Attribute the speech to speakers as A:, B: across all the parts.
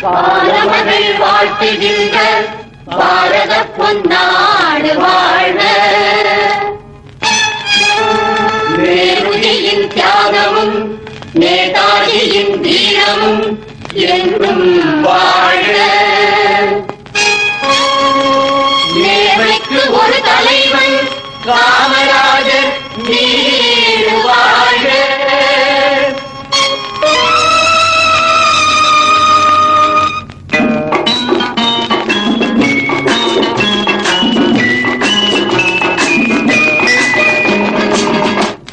A: பாலமகள் வாழ்த்துகின்ற பாரத பொன்னாடு வாழ்க. நேருஜியின் தியாகமும் நேதாஜியின் வீரமும் என்றும் வாழ்க. நேர்மைக்கு ஒரு தலைவன் காமராஜர் நீடு வாழ்க.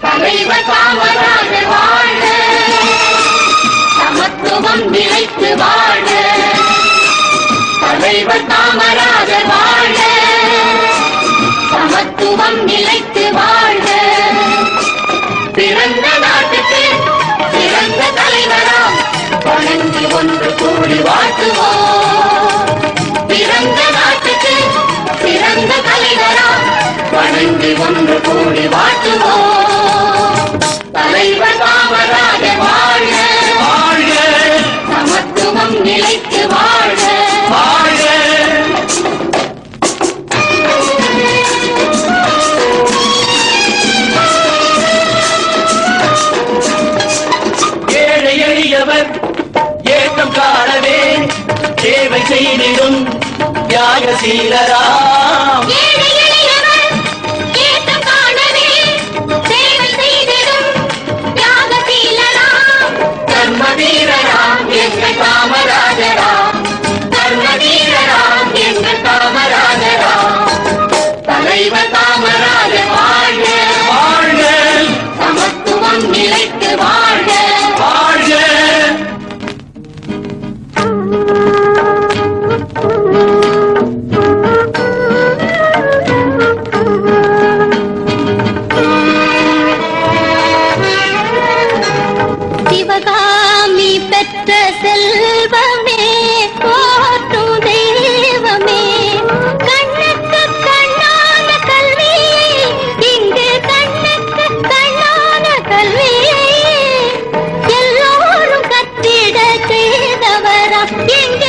A: தலைவர் காமராஜர் வாழ்க. சமத்துவம் நிலைத்து வாழ்க. தலைவர் காமராஜர் வாழ்க. சமத்துவம் நிலைத்து வாழ்க. பிறந்த நாட்டுக்கு பிறந்த தலைவராம் வணங்கி ஒன்று கூடி வாழ்த்துவோம். பிறந்த நாட்டுக்கு பிறந்த தலைவராம் வணங்கி ஒன்று கூடி வாழ்த்துவோம். தலைவர் காமராஜர் வாழ்க. வாழ்க. சமத்துவம் நிலைத்து வாழ்க. வாழ்க. ஏழை எளியவர் ஏற்றம் காணவே சேவை செய்திடும் தியாகசீலராம். தர்மவீரராம் எங்கள் காமராஜராம். தர்மவீரராம் எங்கள் காமராஜராம். தலைவர் காமராஜர் வாழ்க. வாழ்க. சமத்துவம் நிலைத்து வாழ்க. வாழ்க.
B: சிவகாமி பெற்ற செல்வமே போற்றும் தெய்வமே. கண்ணுக்கு கண்ணான கல்வியை இங்கு கண்ணுக்கு கண்ணான கல்வியை எல்லோரும் கற்றிட செய்தவரா இங்கு